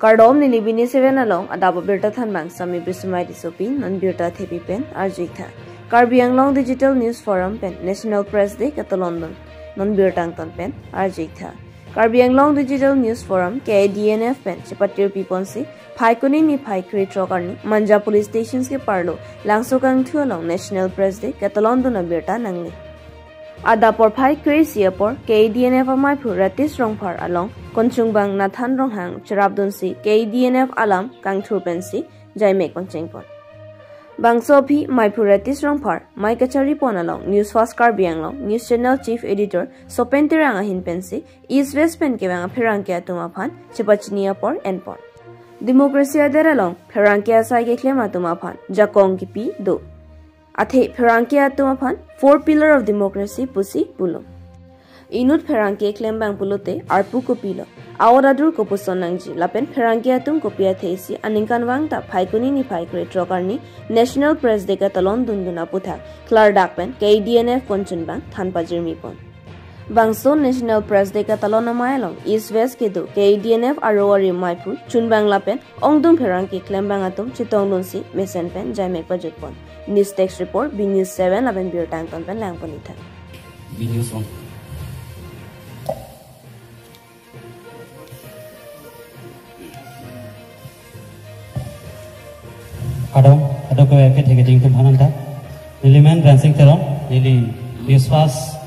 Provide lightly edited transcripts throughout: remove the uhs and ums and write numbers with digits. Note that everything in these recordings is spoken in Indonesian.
Kardom ni libini seven along adabo birta thanbang sami bisumai disopin non birta thepi pen arjitha. Karbi Anglong Digital News Forum pen National Press Day kata London non birtang ton pen arjitha. Karbi Anglong Digital News Forum KDNF pen Chipatir Piponsi Phaikuni ni Phaikri Trokarni Manja Police Stations ke parlo langsokang thu along National Press Day kata London birta nangli. Adapor Phaikri siapor KDNF amai phu ratis rongphar along Konchungbang Nathan Ronghang Cherabdunsi KDNF alam kangthur pensi Jaimek Pangchengpon. Bangso Phi Maipuratis Rongphar Mai Kachari Pon along News Fast Karbi Anglong News Channel Chief Editor Sopentiranga Hin pensi East West pen ke bang Pherangkia Tumaphan Chepachnia por Enpon. Democracy adher along Pherangkia sai ke klema Tumaphan Jakong ki pi do. Athe Pherangkia Tumaphan 4 pillar of democracy pusi pulo. Inut Pherangkia klem bang pulote arpu ko pilo. Awaradur ko pusonangji lapen Pherangkia tum ko pia theisi aningkan wang ta Phaikuni ni Phaikre trokarni National Press Day ka talon dunduna putha Clark pen KDNF konchun bang thanpa jirmi pon. Bangso National Press Day ka talon amailong East West ke do KDNF arowari maipu chunbang lapen ongdum Pherangkia klem bang atum chitong dunsi mesen pen Jaimek pajut pon. News text report B News 7 lapen bir tang ton pen lang ponitha. B News 1. Ada ko ke thege ding tum hananta Liliman Ransing terong Lili Newsfast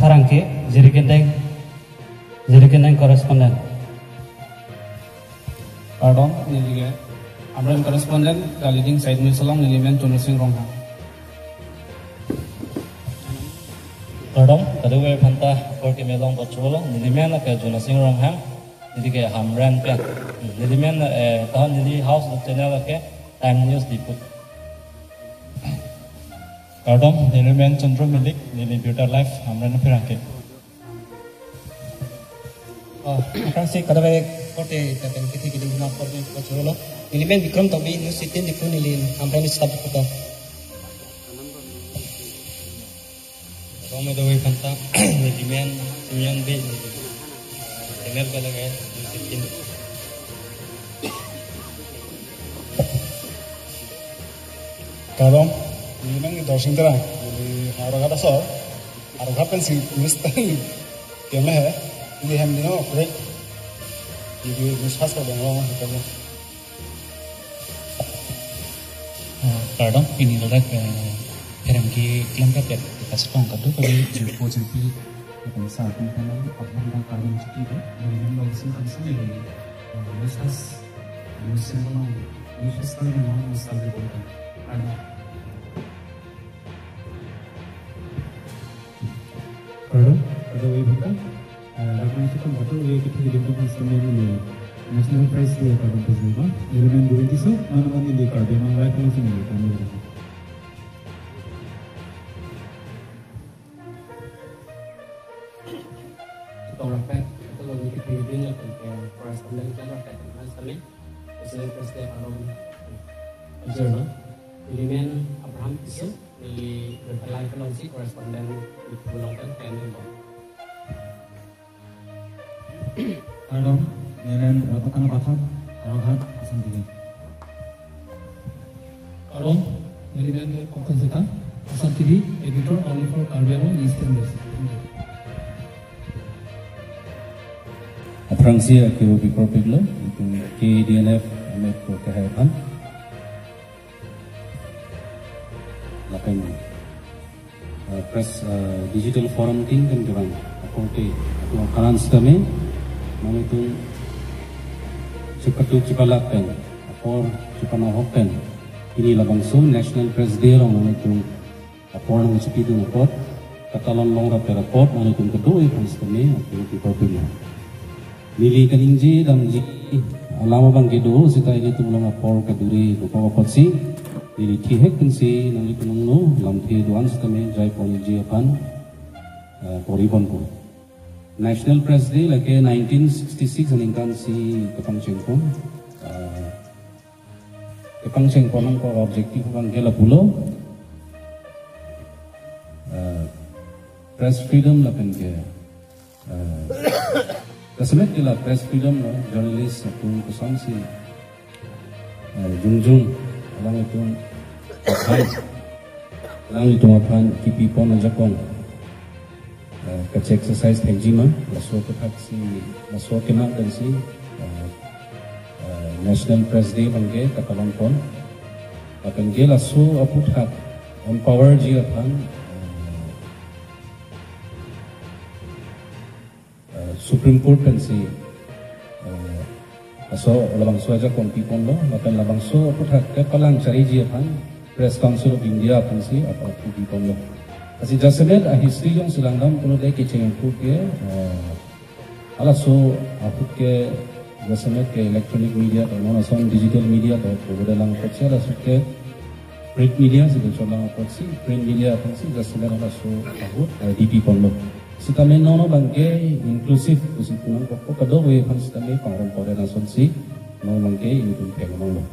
Pharangke Jirikendeng correspondent. Pardon, Lili Amran correspondent the leading side news along Liliman Chunasing Rongha. Pardon, kaduwe phanta korke melong botcholong Liliman ka Chunasing Rongha Lili ke Hamran pe Liliman tahun Lili house channel ke Time News Diput. Pardon, Liliman Chandra Milik, Lili Beauty Life, Hamran Pherangke. Francis kadawe kote tapen kithi kidi na korbe kocholo Liliman Vikram tobi news 18 dipun Lili Hamran stop koto. Rome dawe phanta Liliman Simyan be channel ka lagay news 18. Pardon, Liliman Dorsing terang, Lili Arogata so, Arogapen si Misteri, kemeh hai, Lili ham dino break, Lili Newsfast ka Bangalore hotel. Pardon, ini adalah Pherangkia klaim ka pet kasih kado kali jumpo jumpi bangsa kan apa yang kalian cakap Liliman Dorsing kan sih Newsfast, Newsfast kan memang Newsfast itu kan. Pardon, ada webcam. Lakukan itu kan betul ya kita hidup dengan semuanya ini. National Press Day pada tahun ini. Elemen dua itu so, mana ini lekar dia mana lagi langsung ini kami. Orang pet itu lagi kita hidup dengan correspondent kan rakyat kan sekali. National Press Day along journal. Liliman Abraham Isu di berlive announcing correspondent di Bulongkan Teneng. Pardon, Liliman berapa kana patah? Aroghat asan tinggi. Pardon, Liliman Kokazeta asan tinggi editor only for Karbiano Eastern West. Frangsia ke Ruby Corpiglo itu KDNF amet ko kahayapan. Lapan press digital forum ting kan kurang aporte atau kanan sekami mana itu cepat cepalakan apor cepat nahokan ini labang so National Press Day orang mana itu apor nang cepat itu apor katalon long rapor mana itu kedua press kami atau di Papua Lili kaninji dan ji alama bang kedo sita ini tu belum apor kaduri buka apa sih Lili kihek pensi nang itu nungno lampi doan sekami jai poliji apan poribon ko. National Press Day lagi 1966 aningkan si Kepang Chengpon ang ko objektif ang kela pulo press freedom lapen ke Kasamet kila press freedom lo, journalist atau kesan si jungjung, alang itu apaan kipi pon aja kong, kerja exercise penjima, laso ketak si, laso kena dari si National Press Day bangke katalan pon, bangke laso aput hak empower ji apaan Supreme Court kan si aso labang so aja kon pipon lo makan labang so putat ke palang cari ji apaan Press Council of India kan si apa pipon lo asi jasemet a history yang silang dam puno de ke cengeng put ke ala so aput ke jasemet ke electronic media atau non ason digital media atau dalam kecil ala so ke print media sebetulnya apa sih print media apa sih jasemet ala so aput di pipon lo Sitame nono bangke inklusif usipunan koko kadowe kan sitame pangron pore nason si nono bangke ini pun pengen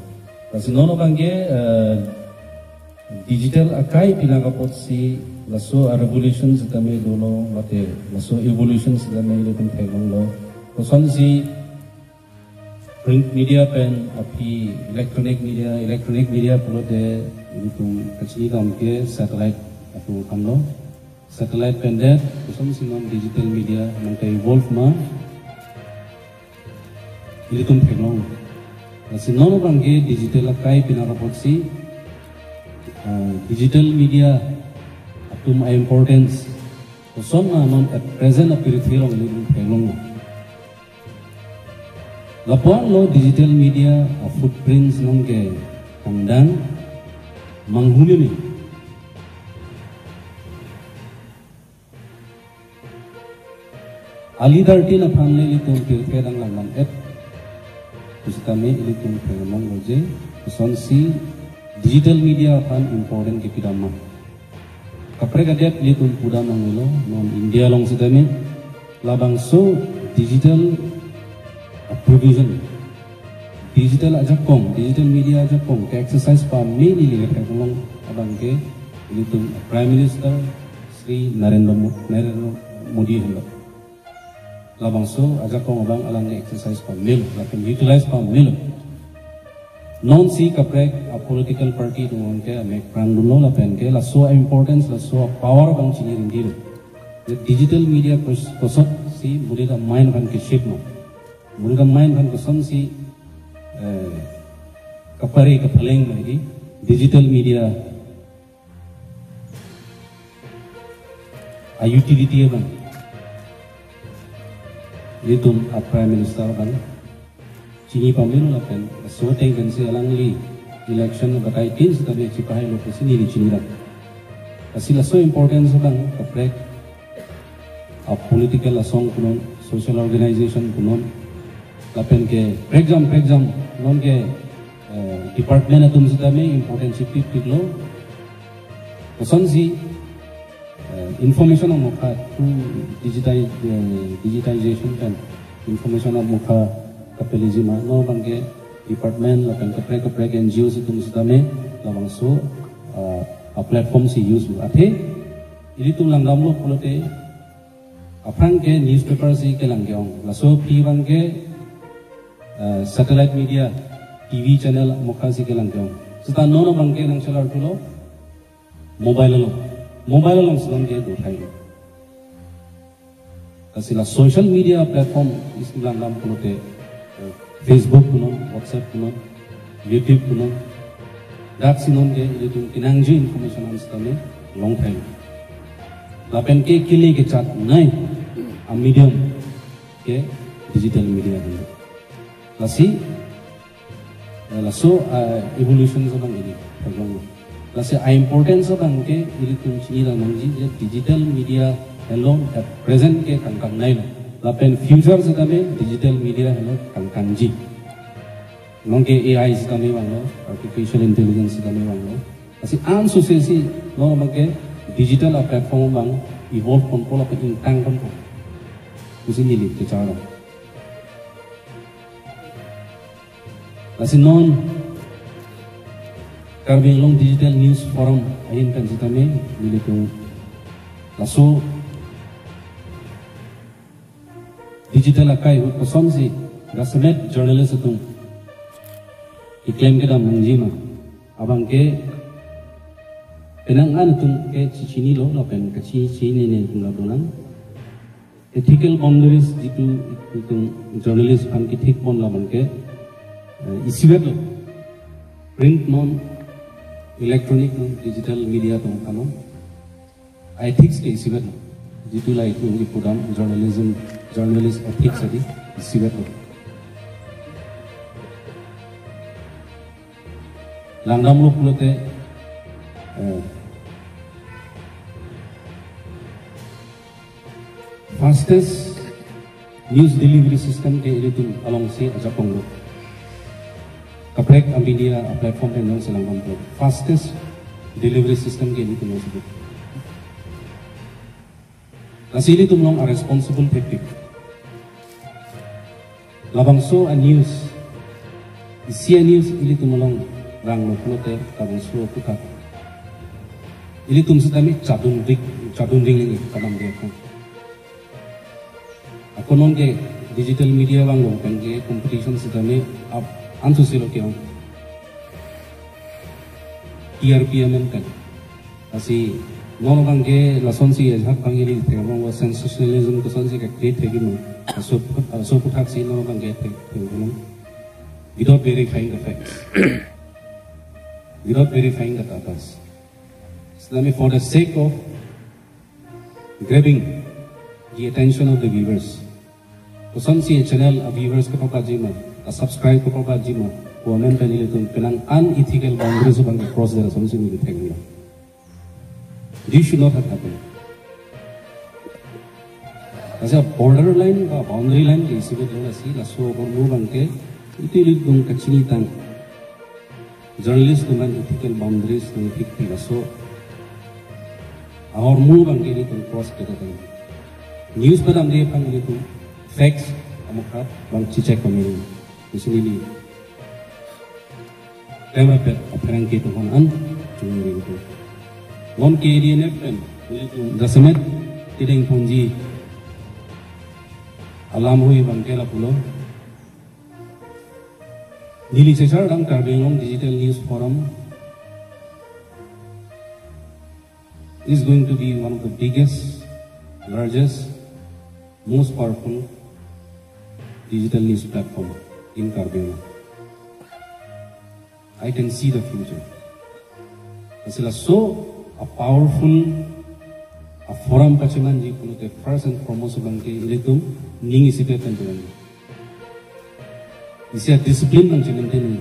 kasi nono bangke digital akai pinagapot si laso revolution sitame dolo mate laso evolution sitame ini pun pengen lo koson si print media pen api electronic media pulo de ini pun kecil bangke satellite atau kan lo satellite pendek, kusam sinam digital media mangkai evolve ma, ini tuh pengen. Nasi nono bangke digital akai pinarapot si digital media atum importance, kusam non at present apirithirong ini tuh pengen. Lapuan lo digital media footprints non ke kandang manghuni ni. Alidarti na family litong pirkedang lang et kusitame ilitong pirmong loje kuson si digital media fan important ke pidama kapre kadet litong pudam ang ilo non India long sitame labang so digital provision digital media aja kong ke exercise pa mainly lihat long abang ke ilitong Prime Minister Sri Narendra Modi halo labang so aja kong abang alang exercise pamil, lakin utilize pamil. Non si kaprek a political party tungon ke make brand duno lapen ke la so importance la so power bang chini rindir. The digital media kosot si mudi ka mind kan ke shape no, mudi ka mind kan koson si kapari kapaleng lagi digital media a utility bang. Itu Prime Minister kan Cini pamilu lah kan so tengkan si alang li election batai tin setabe cipai lokasi ni di Cini dah asila so important sebang kaprek a political asong kunon social organization kunon lapen ke exam non ke department atum setabe important sipit lo koson si information ang mukha through digitization kan information ang mukha kapelizima no bangke department lapan kaprek NGOs itu mustame labang so a platform si use ate ini tu langgam lo pulote apang ke newspaper si ke langgyong laso pi bangke satellite media TV channel mukha si ke langgyong seta no bangke nang salar tulo mobile lang sedang dia dothai kasila social media platform islang lam pulote Facebook punon WhatsApp punon YouTube punon dak sinon ke itu kinangji information ang stame long time lapen ke kili ke chat nai a medium ke digital media dulu lasi laso evolution sa bang ini paglang Lasi importance of angke ini kunci lah mangji digital media hello at present ke kangkang nail lapen future sekali digital media hello kangkangji nongke AI sekali banglo artificial intelligence sekali banglo lasi suksesi lo mangke digital platform bang evolve control apa intang kan kusi nili kecara lasi non Karbing long digital news forum ayin kan sitame militung laso digital akai hut person si rasamet journalist itu iklaim kita mengjima abang ke penangan itu ke cini lo pen ke cini ni tunggal dolan ethical boundaries itu journalist kan ketik pon la bang ke isiwet lo print non electronic non digital media tu kano ethics ke isiwet lo jitu la itu ipudam journalist ethics adi isiwet lo langgam lo pulote fastest news delivery system ke itu along si ajapong lo kaprek media platform yang nong selanggam lo fastest delivery system ke itu nong sebut kasih itu nong a responsible tactic labang so a news isi news itu nong rang lo pulote kabang so pukat ini tum setami cadung ring ini kadang dia kan aku nongke digital media bang kan ke competition setami ab antu silo ke TRPM kan asi nono bang ke lason si hak bang ini te bang sensationalism ko son si ka create thegi mo so puthak si nono bang ke te without verifying the facts without verifying the data. For the sake of grabbing the attention of the viewers, so some see channel viewers ko pagkajima, subscribe ko pagkajima, comment kanila itong pinang unethical boundaries of cross there some sini ditengla. This should not have happened. Kasi borderline ba boundary line ke isipit lo si laso ko mo bangke ito itong kachinitan journalist dengan ethical boundaries ng ethical laso. Our move ang ganito cross kita tayo. News pa dam dia pang ganito facts amukat bang check kami. Di sini camera pe apparent kita kan cuma itu. Non kiri ni pen itu dasamet tidak punji alam hui bang kela pulo. Dili sesar dam karbengong digital news forum is going to be one of the biggest, largest, most powerful digital news platform in Carbengong. I can see the future. It's so a powerful a forum kachiman ji kuno first and foremost bangke ilitum ning isipe tentuan. Isi discipline ng chinantin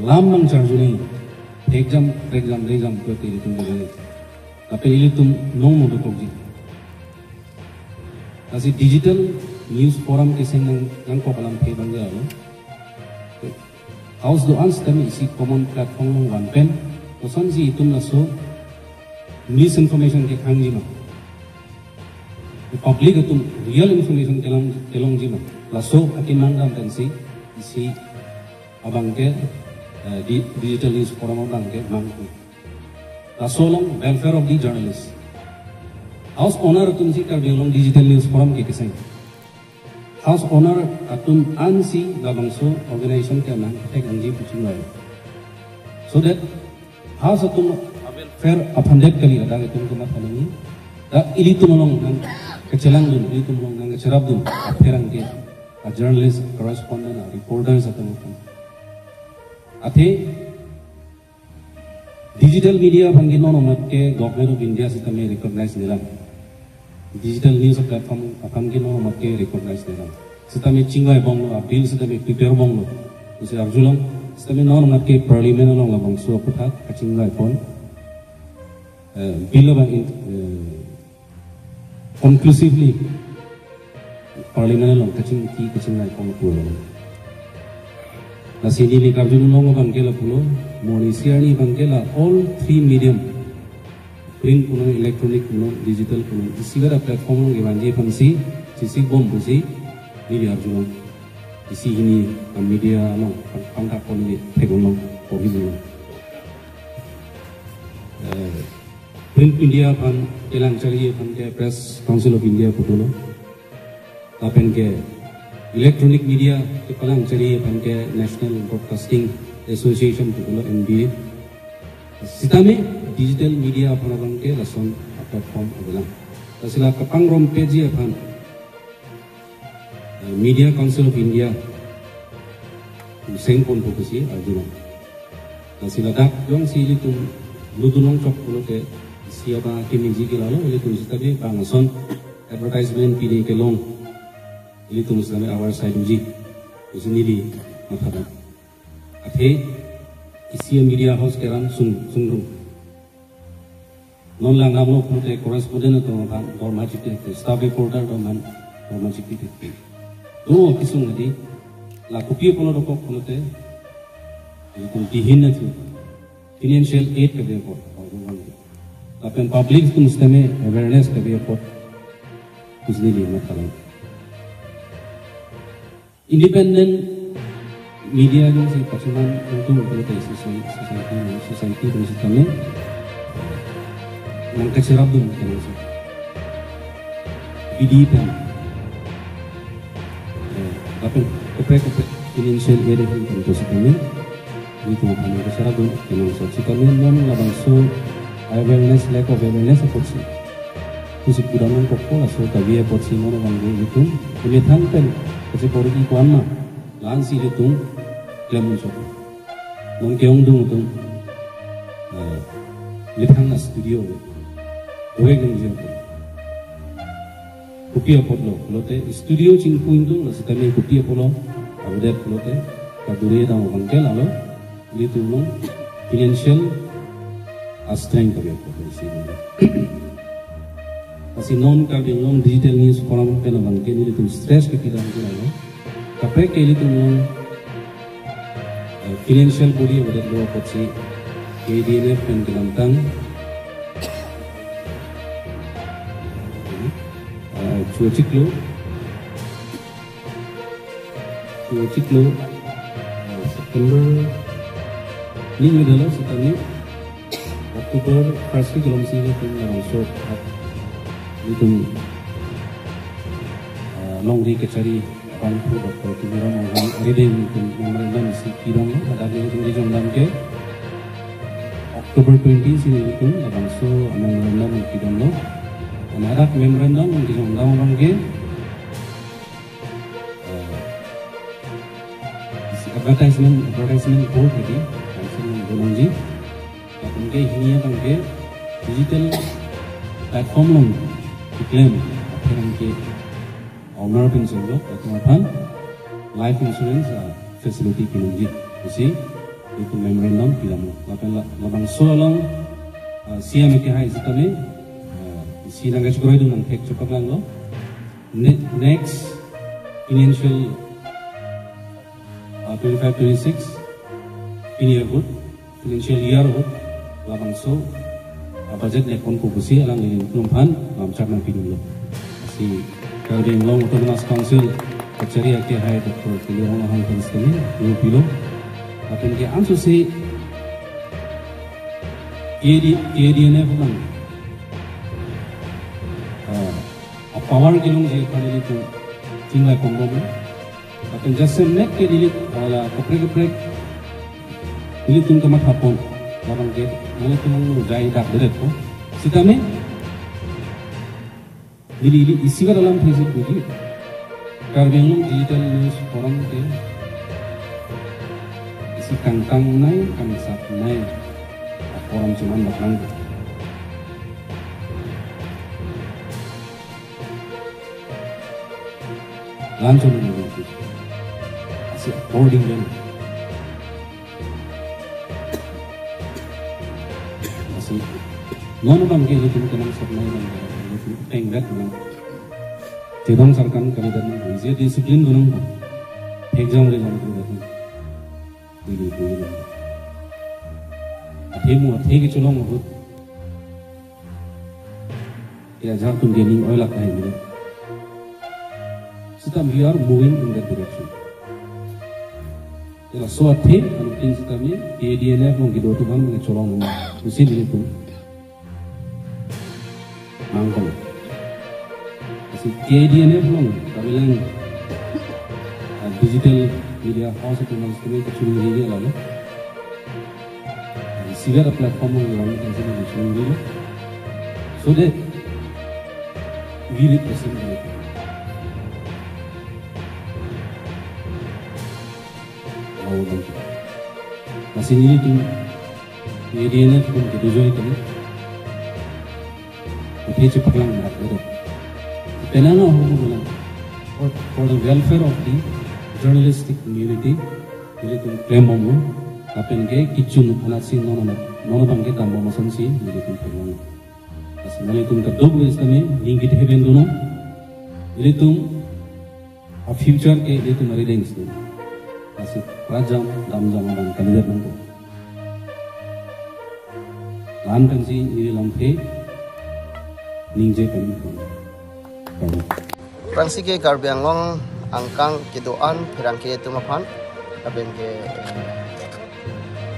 lam ng charjuni exam ko ilitum bagay. Tapi ini tuh nong mau dikogi. Kasi digital news forum kisah yang kau kalam ke bangga lo. House doan kami isi common platform one pen. Kosan si itu naso misinformation ke kangi ma. Public itu real information kelong jima. Laso akin mandam dan si isi abang ke digital news forum abang ke mangku. Solong welfare of the journalists. House owner tumsi Carbengong digital news forum ke kisah. House owner atum ansi labangso organization ke nang tek anji pucungai. So that house atum welfare apandek kali ada atum kemat kali da ili tumolong nang kecelang dun ili tumolong nang kecerap dun apherang ke a journalist correspondent reporters atum ate digital media banggi nono matke government of India sistem recognize nilang digital news platform banggi nono matke recognize nilang sistem cinggai bonglo appeal sistem prepare bonglo usi arjulong sistem nono matke parliament along labang suap putat kacinggai pon bill bang conclusively parliament along kacinggai pon pulo Nasini ni karjun nongo bangkela pulo, Malaysia ni bangkela all three medium, print puno, electronic puno, digital puno. Isi gara platform nong evanji pansi, sisi bom pusi, ni arjun. Isi ini media nong pangkat poli tegon nong poli puno. Print India pan, Telang Chari pan ke Press Council of India pulo. Apen ke electronic media ke palang cari apen ke National Broadcasting Association tu kalau NBA. Sitame digital media apan ke lason platform adalah. Tasila kapang rom page apan Media Council of India sengpon fokusi arjuna. Tasila dak yang sili tu ludunong chok pulo ke siapa kimiji ke lalu ili tu sitabe pangason advertisement pide ke long ili tu sitabe our side uji usini di mathada. Athe isi media house keran sungrum non lang namlo pulo correspondent to norma chipte staff reporter to man norma chipte do kisung ngadi la kopi pulo rokok pulo te itu dihin tu financial aid ke dia pot apen public tu mustame awareness ke dia pot usni di masalah independent media yang si pasangan untuk berita society tu mustame yang kecerap tu mustame PDPM apen kopre financial aid itu mustame itu bukan kecerap tu yang so kami non labang so awareness lack of awareness pot si kusi kudangan kokko so tabi pot si mono bang itu boleh tangkan kasi pori ikuan ma lan si itu klaim so non keong dung tu lithang na studio doe geng je kopi pot lo te studio cingku itu la sekali kopi polo ada lote kadure da bang ke lalo itu lo financial strength kami apa sini. Masih non kami non digital news kolam penawan kini itu stress kita itu lalu. Tapi kali itu non financial body ada dua porsi. KDNF dan Kelantan. Cuaciklo September ini adalah setelah Oktober first week kalau misalnya itu langsung itu long di kecari pangku dokter itu orang reading itu memang si kirang ada yang di jomdan ke Oktober 20 sini itu langsung memang kirang lo ada memorandum di jomdan orang ke advertisement board tadi langsung bolonji उनके हिनिया उनके digital platform लोग क्लेम फिर उनके honour pension लोग अपन life insurance facility की लोग उसी एक मेमोरेंडम फिल्म अपन लबंग सोलंग सीएम के हाई इसमें सी नंगेश गोरे दुनंग टेक चुपक लांगो नेक्स्ट फाइनेंशियल 25-26 फिनियर good financial year good labang so budget lekon ko busi alang ni numpan mamchak nang pinulo si karbing long autonomous council kacari ake hai doktor pilong hang pensteni pilo apen ke ansu si KDNF lang power kilong je kali itu tinggal kombo apen just nek ke dilit ala kopre ini tuh kemat hapon, orang ke, mana tuh mau jahit dak berat ko. Sitame, ini isi dalam Facebook ini, karbeng digital news forum ke, isi kangkang naik, kangsak naik, forum cuman belakang. Langsung ini, isi boarding dan non bang ke itu kenang sabnai bang itu tenggat bang tidong sarkan kali dan dia disiplin gunung exam result itu ini atemu ategi colong hut ya jatuh dia ning oilak hai ini we are moving in that direction ya so athe anutin kami KDNF mong gido tuhan mong colong usin itu Angkong, si KDNF long kabilang digital media house itu maksudnya kecil ini lalu sigar platform yang lalu itu kecil ini so that we represent it. Masih ini tu KDNF pun kita join kami. Kita cepat lang nak betul. Penana hukum for the welfare of the journalistic community, jadi tu claim momo, apa yang kitchen anasi nono bangke tambah masan si, jadi tu pegang. Asal tu kedua belas kami lingkit heben dono, jadi tu a future jadi tu mari dengis tu. Asal rajam damjam orang kandidat nangko. Lantan si ini lampe ningje kami. Prangsi ke Karbi Anglong angkang kidoan pirang ke tumapan aben ke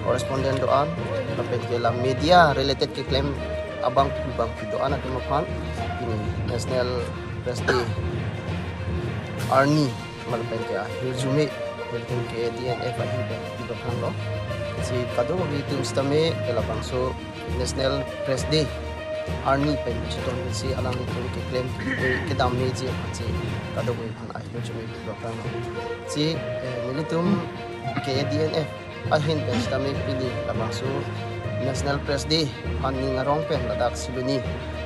koresponden doan aben ke la media related ke claim abang kidoan at tumapan ini National Press Day Arni malapen ke resume malapen ke DNF ahi kidoan lo si kado magitum stame ela bangso National Press Day Arni pen chiton si alang itu ke claim ke dam meji si kado boy pan ahi resume kidoan lo si militum ke DNF ahin pen stame pili la bangso National Press Day aning arong pen ladak siluni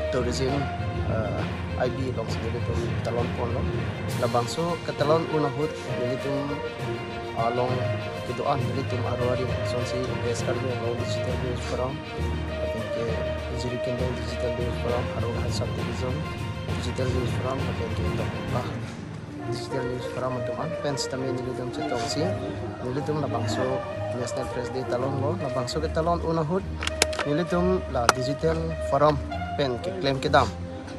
tourism IB long militum talon pon lo la bangso katalon unahut militum along kidoan militum arwari sonsi beskar lo digital news forum ke jirikan digital news forum arong hasab tourism digital news forum ke digital news forum teman pens tami militum cetong si militum la bangso National Press Day talon lo la bangso ke talon unahut militum la digital forum pen ke claim ke dam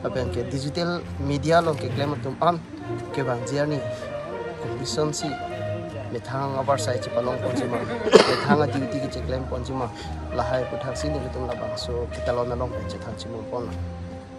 aben ke digital media long ke claim tum an ke bangjia ni condition si methang abar sai chi palong ponjima methang duty ke claim ponjima lahai puthak si ni tum la bangso ke talon long che thang chi mon pon